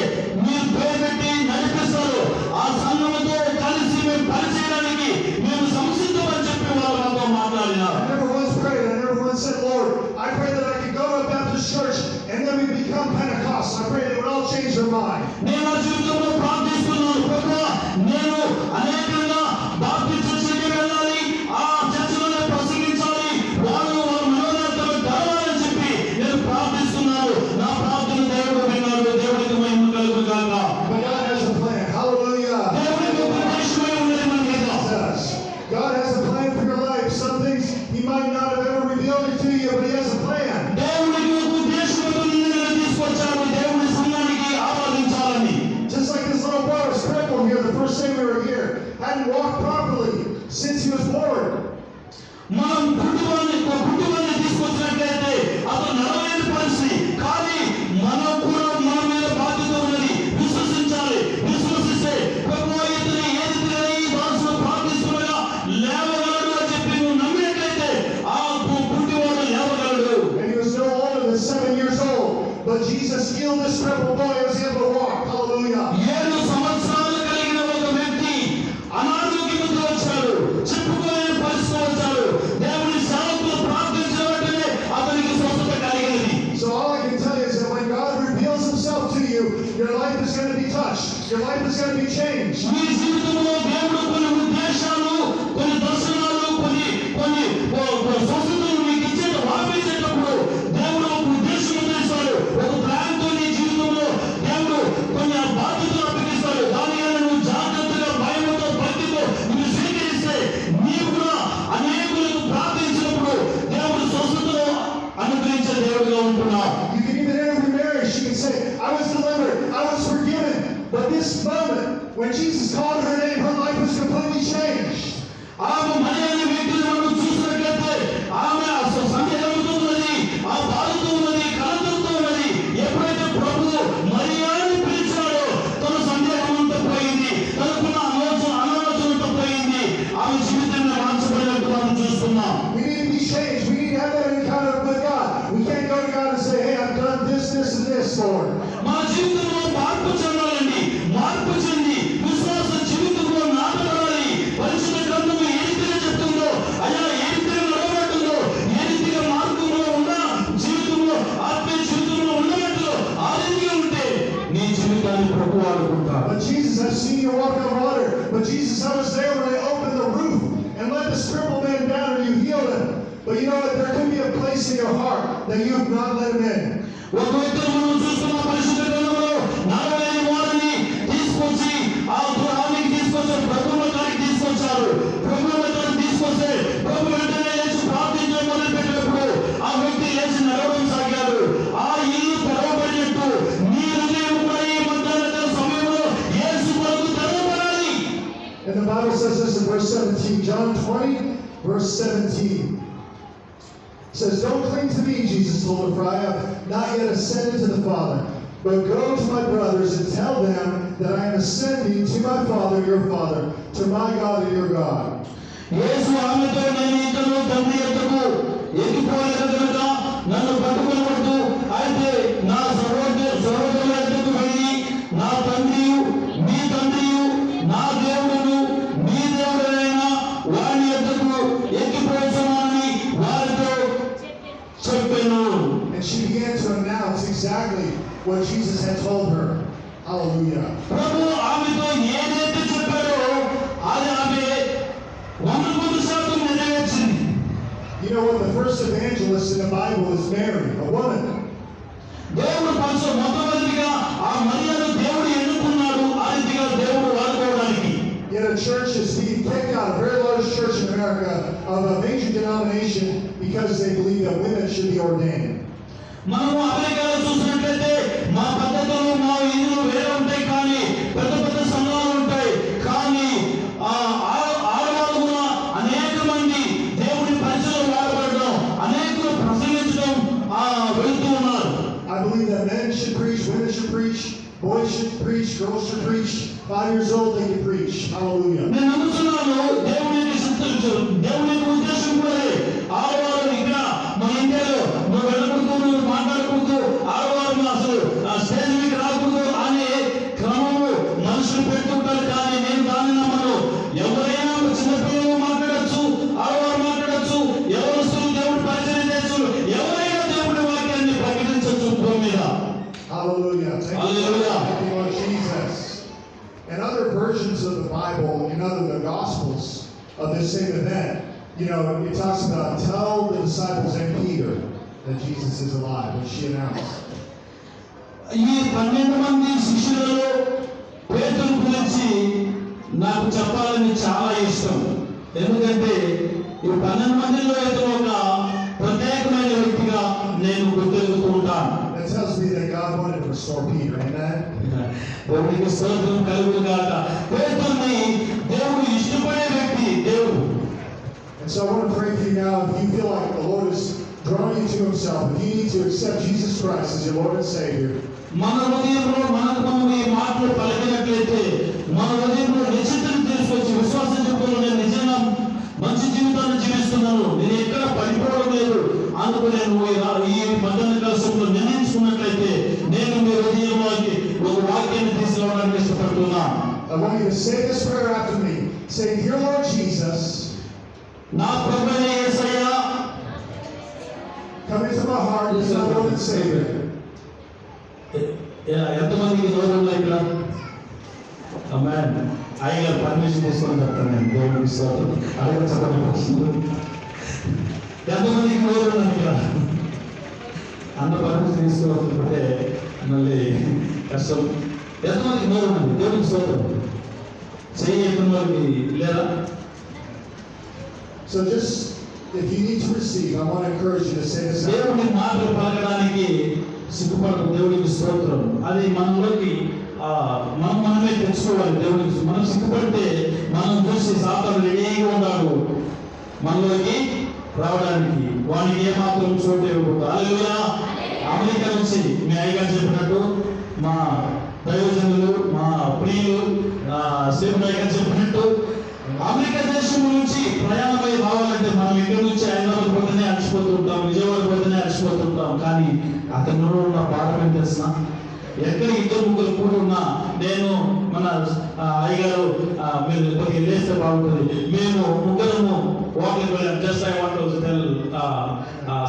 మీరు పేరు పెట్టి నడిపిస్తారో ఆ సంఘముతో కలిసి మేము పనిచేయడానికి మేము సంసిద్ధమని చెప్పి వాళ్ళు నాతో మాట్లాడినారు. I never once prayed. I never once said, Lord, I pray that I could go to a Baptist church and then we become Pentecost. I pray that it would all change their mind. నేను నా జీవితంలో ప్రార్థిస్తున్నాను, ప్రభువా నేను అనేకంగా Baptist చర్చికి వెళ్ళాలి, ఆ చర్చిలోనే ప్రసంగించాలి, వాళ్ళు మనోనేతలు కావాలని చెప్పి నేను ప్రార్థిస్తున్నాను. నా ప్రార్థన దేవుడు విన్నాడు. దేవుడికి మహిమ కలుగును గాక. But God has a plan. Hallelujah. దేవుడికి ఒక ఉద్దేశమే ఉన్నది మన మీద. God has a plan for your life. Some things He might not have ever revealed it to you, but He has a plan. దేవుడికి ఒక ఉద్దేశంతో నిన్ను తీసుకొచ్చాడు, దేవుడి సంఘానికి ఆరాధించాలని. Just like this little boy was crippled here the first day we were here, hadn't walked properly since he was born. మనం పుట్టువాన్ని తీసుకొచ్చినట్లయితే అతను నడవలేని పరిస్థితి, కానీ మనం కూడా మన మీద బాధ్యత ఉన్నది. విశ్వసించాలి. విశ్వసిస్తే ప్రభువా ఇతని ఏ రీతిగా ఈ దాసుడు ప్రార్థిస్తుండగా లేవగలడు అని చెప్పి నువ్వు నమ్మినట్లయితే ఆ పుట్టివాడు లేవగలడు. And he was no older than 7 years old, but Jesus healed this crippled boy and was able to walk. Hallelujah. 7 సంవత్సరాలు కలిగిన ఒక వ్యక్తి అనారోగ్యంతో వచ్చాడు, చెప్పుకోలేని పరిస్థితి వచ్చాడు. దేవుని సేవకులు ప్రార్థించిన వెంటనే అతనికి స్వస్థత కలిగినది. So all I can tell you is that when God reveals Himself to you, your life is going to be touched. Your life is going to be changed. మీ జీవితంలో దేవుడు కొన్ని ఉద్దేశాలు, కొన్ని దర్శనాలు, కొన్ని స్వస్థతలు మీకు ఇచ్చే వాగ్దానం దేవుడు ఒక ఉద్దేశం చేస్తాడు. ఒక ప్లాన్ తో నీ జీవితంలో దేవుడు కొన్ని బాధ్యతలు అప్పగిస్తాడు. దాని వల్ల నువ్వు జాగ్రత్తగా భయంతో భక్తితో నువ్వు స్వీకరిస్తే నీవు కూడా అనేకులకు ప్రార్థించినప్పుడు దేవుడు స్వస్థతను అనుగ్రహించే దేవుడిగా ఉంటున్నావు. You can even enter marriage. You can say, I was delivered. I was forgiven. But this moment, when Jesus called her name, her life was completely changed. ఆమె మరి అనే వ్యక్తిని మనం చూసినట్లయితే ఆమె సందేహంతో ఉన్నది, ఆ బాధతో ఉన్నది, కలతతో ఉన్నది. ఎప్పుడైతే ప్రభువు మరియాని పిలిచాడో తన సందేహం అంతా పోయింది, తనకున్న అనాలోచన అంతా పోయింది. ఆమె జీవితాన్ని మార్చబడినట్టు మనం చూస్తున్నాం. We need to be changed. We need to have that encounter with God. We can't go to God and say, hey, I've done this, this, and this, Lord. మన జీవితంలో మార్పు చెందాలండి. మార్పు చెంది విశ్వాస జీవితంలో నాటబడాలి. పరిశుద్ధ గ్రంథము ఏ రీతిగా చెప్తుందో, అయ్యా ఏ రీతిగా నడవబడుతుందో, ఏ రీతిగా మార్గంలో ఉన్న జీవితంలో ఆత్మీయ జీవితంలో ఉండబట్టు ఆ రీతిగా ఉంటే నీ జీవితాన్ని ప్రభు వాడుకుంటాడు. But Jesus, I've seen you walk on water. But Jesus, I was there when I opened the roof and let this crippled man down and you healed him. But you know what? There could be a place in your heart that you have not let him in. ఒక వ్యక్తిని మనం చూస్తున్న పరిశుద్ధ గ్రంథంలో నడవలేని వారిని తీసుకొచ్చి ఆ గృహానికి తీసుకొచ్చారు, ప్రభువుల కాడికి తీసుకొచ్చారు. ప్రభువుల కాడికి తీసుకొస్తే ప్రభు వెంటనే లేచి ప్రార్థించడం మొదలుపెట్టినప్పుడు ఆ వ్యక్తి లేచి నడవడం సాగాడు. ఆ ఇల్లు తెరవబడినట్టు నీ హృదయం కూడా ఈ మధ్యాహ్న సమయంలో యేసు కొరకు తెరవబడాలి. And the Bible says this in verse 17, John 20, verse 17. It says, don't cling to me, Jesus told her, for I have not yet ascended to the Father. But go to my brothers and tell them that I am ascending to my Father, your Father, to my God and your God. యేసు ఆమెతో నేను ఇంకను తండ్రి యొద్దకు ఎక్కిపోలేదు కనుక నన్ను పట్టుకొనవద్దు. అయితే నా సహోదరుల యొద్దకు వెళ్ళి నా తండ్రియు మీ తండ్రియు నా దేవుడును మీ దేవుడైన వారి యొద్దకు ఎక్కిపోతున్నానని వారితో చెప్పాను. And she began to announce exactly what Jesus had told her. Hallelujah. ప్రభు ఆమెతో ఏదైతే చెప్పాడో అది ఆమె 100% నెరవేర్చింది. You know what? The first evangelist in the Bible is Mary, a woman. దేవుడు మొట్టమొదటిగా ఆ మరియను దేవుడు ఎన్నుకున్నాడు. ఆ రీతిగా దేవుడు వాడుకోవడానికి. Yet a church is being kicked out, a very large church in America, of a major denomination because they believe that women should be ordained. మనము అమెరికాలో చూసినట్లయితే మా పద్ధతులు మా ఇల్లు వేరే ఉంటాయి, కానీ పెద్ద పెద్ద సంఘాలు ఉంటాయి. కానీ ఆడవాళ్ళు కూడా అనేక మంది దేవుడి పరిచయం వాడబడడం, అనేకులు ప్రసంగించడం వెళ్తూ ఉన్నారు. I believe that men should preach, women should preach, boys should preach, girls supposed to preach. 5 years old, they can preach. Hallelujah. నేను నమ్ముతున్నాను దేవునికి సిద్ధం దేవునికి ఉద్దేశం కూడా ఆడవారు ఇక్కడ మన ఇండియాలో నువ్వు వెళ్ళకూడదు, నువ్వు మాట్లాడకూడదు, ఆడవారు అసలు స్టేజ్ మీద రాకూడదు అనే క్రమము మనుషులు పెట్టుకుంటారు. కానీ నేను దాన్ని నమ్మను. ఎవరైనా చిన్నపిల్లలు మాట్లాడచ్చు, ఆడవారు మాట్లాడచ్చు, ఎవరు దేవుడు పరిచయం చేయొచ్చు, ఎవరైనా దేవుడి వాక్యాన్ని ప్రకటించవచ్చు భూమి మీద. Hallelujah. Hallelujah. Thank you, Lord Jesus. And other versions of the Bible, in other the Gospels of this same event, it talks about tell the disciples and Peter that Jesus is alive, which she announced. ఈ 12 మంది శిష్యులలో పేతురు గురించి నాకు చెప్పాలని చాలా ఇష్టం. ఎందుకంటే ఈ 12 మందిలో ఏదో ఒక ప్రత్యేకమైన వ్యక్తిగా నేను గుర్తెరుగుతూ ఉంటాను. That tells me that God wanted to restore Peter. Amen. దేవునికి స్తోత్రం కలుగును గాక. పేతురుని దేవుడు ఇష్టపడే వ్యక్తి దేవుడు. And so I want to pray for you now. If you feel like the Lord is drawing you to Himself, if you need to accept Jesus Christ as your Lord and Savior, మన హృదయంలో మనకు ఈ మాటలు పలికినట్లయితే మన హృదయంలో నిశ్చితను తీసుకొచ్చి విశ్వాసం చెప్పుకుని నేను నిజంగా మంచి జీవితాన్ని జీవిస్తున్నాను, నేను ఎక్కడ పడిపోవడం లేదు అందుకు నేను ఈ మధ్యాహ్న కలశంలో నిర్ణయించుకున్నట్లయితే నేను మీ హృదయంలోకి ఒక వాక్యాన్ని తీసుకురావడానికి ఇష్టపడుతున్నా. I want you to say this prayer after me. Say, Dear Lord Jesus, నా ప్రభువైన యేసయ్యా, come into my heart as my Lord and Savior. ఎంతమందికి గౌరవం ఇక్కడ? ఆమేన్. అయ్యగారు పర్మిషన్ తీసుకొని చెప్తాను నేను. దేవునికి స్తోత్రం. అడగచ్చు. ఎంతమందికి గౌరవం ఇక్కడ? అన్న పర్మిషన్ తీసుకోకపోతే మళ్ళీ కష్టం. ఎంతమందికి గౌరవం ఉంది? దేవునికి స్తోత్రం. చేయని వారికి లేదా? So just, if you need to receive, I want to encourage you to say this. దేవుని మాటలు పలకడానికి సిగ్గుపడదు. దేవునికి స్తోత్రం. అది మనలోకి మనమే తెచ్చుకోవాలి. దేవునికి మనం సిగ్గుపడితే మనం చూసి సాతాను రెడీగా ఉన్నాడు మనలోకి రావడానికి. వానికి ఏమాత్రం చోటు ఇవ్వకూడదు. హల్లెలూయా. అమెరికా నుంచి మీ అయ్యగారు చెప్పినట్టు, మా దైవజనులు, మా ప్రియులు సేపు నాయకులు చెప్పినట్టు, అమెరికా దేశం నుంచి ప్రయాణమై రావాలంటే మనం ఇక్కడ నుంచి హైదరాబాద్ పోతేనే అలసిపోతుంటాం, విజయవాడ పోతేనే అలసిపోతుంటాం. కానీ అతను ఉన్న పాఠం ఏం తెలిసిన, ఎక్కడ 2-3 కూడి ఉన్నా నేను మన అయ్యగారు మీరు కొద్దిగా లేస్తే బాగుంటుంది, మేము ముగ్గురము వాకింగ్ వెళ్ళాం. Just I want to tell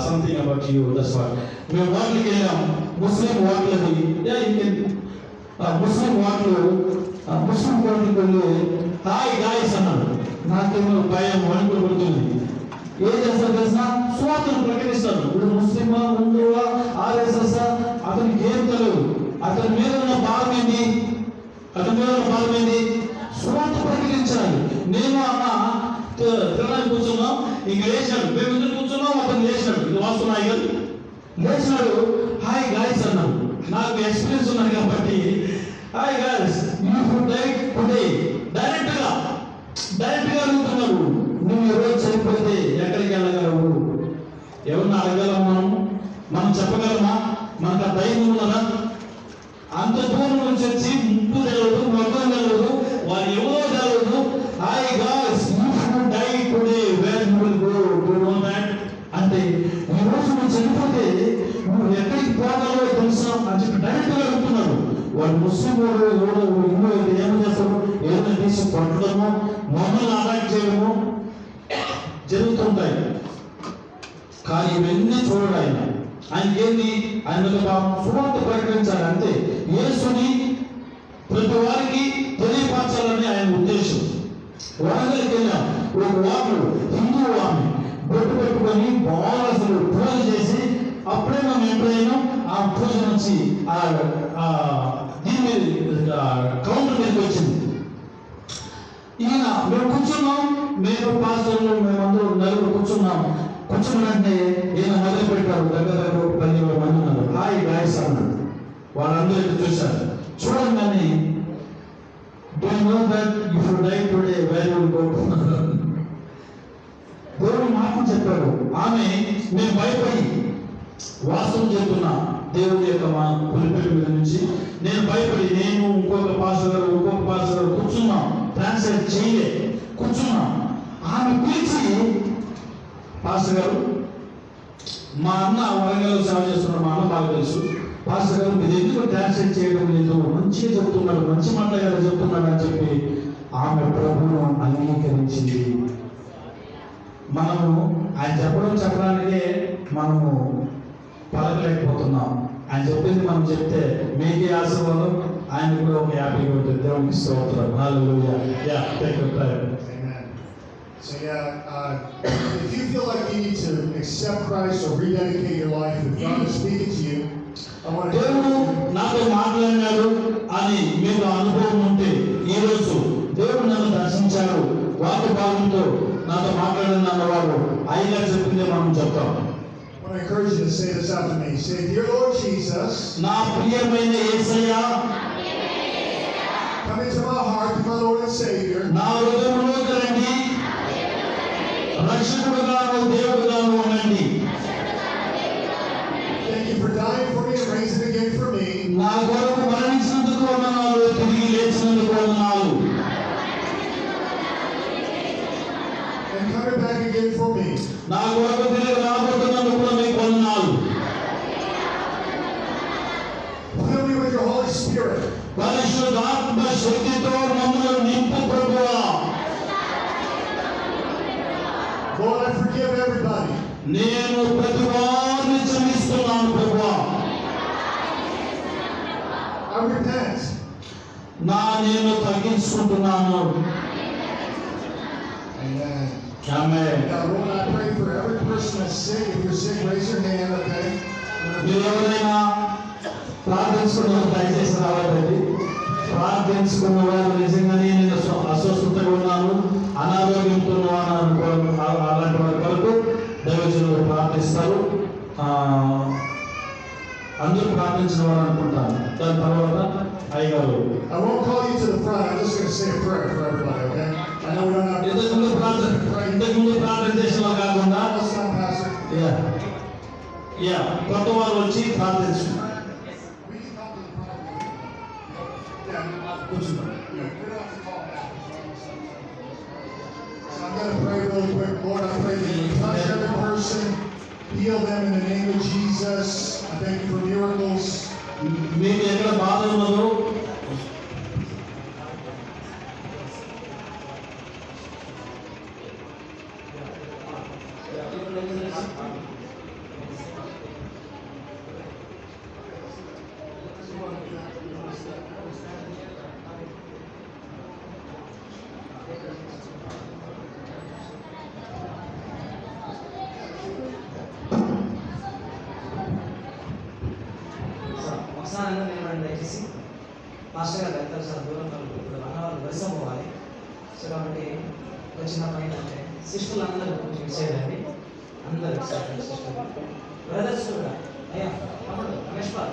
something about you. That's what. మేము వాకింగ్కి వెళ్ళాం. ముస్లిం వాకిలది ముస్లిం వాకిలు వెళ్ళి హాయ్ గాయస్ అన్నాడు. నాకేమో భయం, వణుకులు పడుతుంది. ఏం చేస్తారు తెలిసిన? స్వాతంత్రం ప్రకటిస్తారు. ఇప్పుడు ముస్లిమా, హిందువా, ఆర్ఎస్ఎస్ అతనికి ఏం తెలియదు. అతని మీద ఉన్న భారం ఏంటి? స్వాతంత్రం ప్రకటించాలి. నేను అన్న తినడానికి కూర్చున్నాం, ఇంక లేచాడు. మేము ఇద్దరు కూర్చున్నాం, అతను లేచాడు. ఇది వాస్తున్నాయి కదా, లేచినాడు. హాయ్ గాయస్ అన్నాడు. నాకు ఎక్స్పీరియన్స్ ఉన్నది కాబట్టి hi guys you should die today. Direct గా అడుగుతున్నాడు. నువ్వు ఎవరో చనిపోతే ఎక్కడికి వెళ్ళగలవు? ఎవరిని అడగలము? మనం చెప్పగలమా? మనకు ఆ ధైర్యం ఉన్నదా? అంత దూరం నుంచి వచ్చి ముప్పు తెలవదు, మొత్తం తెలవదు, వారు ఎవరో తెలవదు. Hi guys you should die today, where you will go, do you know that? అంటే ఈ రోజు నువ్వు చనిపోతే నువ్వు ఎక్కడికి పోగలవో తెలుసా అని చెప్పి డైరెక్ట్ గా అడుగుతున్నాడు. వాడు ముస్లిం వాడు ఎవడో ఇల్లు అయితే ఏమో చేస్తాడు, ఏదైనా తీసి కొట్టడము, మమ్మల్ని అటాక్ చేయడము జరుగుతుంటాయి. కానీ ఇవన్నీ చూడడు ఆయన. ఆయనకేంది? ఆయన సువార్త ప్రకటించాలి అంతే. యేసుని ప్రతి వారికి తెలియపరచాలని ఆయన ఉద్దేశం. వరంగల్కి వెళ్ళాం. ఒక వారు హిందూ ఆమె బొట్టు పెట్టుకొని బాగా అసలు పూజ చేసి అప్పుడే మనం ఎప్పుడైనా ఆ పూజ నుంచి దీని మీద కౌంటర్ మీదకి వచ్చింది. ఈయన మేము కూర్చున్నాం, మేము పాస్టర్లు మేమందరూ నలుగురు కూర్చున్నట్టే ఈయన మొదలు పెట్టారు. దగ్గర 10 మంది ఉన్నారు. హాయ్ గాయస్ అన్నాడు. వాళ్ళందరూ ఇటు చూశారు. చూడండి, do you know that you should die today, where you will go? దేవుడు మాటలు చెప్పాడు. ఆమె మేము భయపడి వాస్తవం చెప్తున్నా దేవుడి యొక్క మా పులిపిడి మీద నుంచి నేను భయపడి నేను ఇంకొక పాస్టర్ గారు కూర్చున్నాం, ట్రాన్స్లేట్ చేయలే, కూర్చున్నాం. ఆమె పిలిచి, పాస్టర్ గారు, మా అన్న వరంగల్లో సేవ చేస్తున్నాడు, మా అన్న బాగా తెలుసు, పాస్టర్ గారు మీరు ఎందుకు ట్రాన్స్లేట్ చేయడం లేదు, మంచిగా చెప్తున్నాడు, మంచి మాటలు కదా చెప్తున్నాడు అని చెప్పి ఆమె ప్రభువును అంగీకరించింది. మనము ఆయన చెప్పడానికే మనము పలకలేకపోతున్నాం. ఆయన చెప్పింది మనం చెప్తే మీకే ఆశీర్వాదం, ఆయన కూడా ఒక హ్యాపీగా ఉంటుంది. దేవునికి స్తోత్రం. Hallelujah. Yeah, take your time. So if you feel like you need to accept Christ or rededicate your life, if God is speaking to you, I want to దేవుడు నాతో మాట్లాడినాడు అని మీకు అనుభవం ఉంటే, ఈ రోజు దేవుడు నన్ను దర్శించాడు, వాక్య భాగంతో నాతో మాట్లాడిన అన్నవాడు అయినా చెప్పిందే మనం చెప్తాం. I want to encourage you to say this after me. Say, "Dear Lord Jesus, నా ప్రియమైన యేసయ్యా, come into my heart, be my Lord and Savior. నా హృదయంలోకి రండి, రక్షకుడుగాను దేవుడుగాను ఉండండి. Thank you for dying for me and raising again for me. నా కొరకు మరణించినందుకు వందనాలు, తిరిగి లేచినందుకు వందనాలు, And coming back again for me. నా కొరకు తిరిగి రాబోతున్నందుకు కూడా మీకు వందనాలు. Fill me with your Holy Spirit. పరిశుద్ధాత్మ శక్తితో మమ్మల్ని నింపు ప్రభువా. Lord, I forgive everybody. నేను ప్రతి వారిని క్షమిస్తున్నాను ప్రభువా. I repent. నేను తగ్గించుకుంటున్నాను. Amen. Amen. Now, Lord, I pray for every person that's sick. If you're sick, raise your hand, okay? మీరు ఎవరైనా ప్రార్థించుకున్న దయచేసి రావాలండి. ప్రార్థించుకున్న వారు నిజంగానే నేను అస్వస్థతగా ఉన్నాను, అనారోగ్యంతో ఉన్నాను అలాంటి వారి కొరకు దైవజనులు ప్రార్థిస్తారు. అందరూ ప్రార్థించిన వారు అనుకుంటాను. దాని తర్వాత అయ్యగారు I won't call you to the front. I'm just going to say a prayer for everybody, okay? I know we don't have ఇంతకుముందు ప్రార్థన చేసిన వాళ్ళు కాకుండా Almost done, Pastor. కొత్త వారు వచ్చి ప్రార్థించు. We can come to the front. Yeah, కూర్చున్నాం. we don't have to call back. So I'm going to pray really quick. Lord, I pray that you touch every person, heal them in the name of Jesus. I thank you for miracles. మీకు ఎక్కడ బాధ ఉన్నదో ఒకసారి నేను దయచేసి master గారు వెళ్తారు sir, దూరం ఇప్పుడు అన్నవాళ్ళు దర్శనం పోవాలి. సో కాబట్టి వచ్చిన పైన అంటే సిస్టర్లు అందరూ కొంచెం విషయాలండి, అందరు సిస్టర్ బ్రదర్స్ కూడా అయ్యా రమేష్ బాబు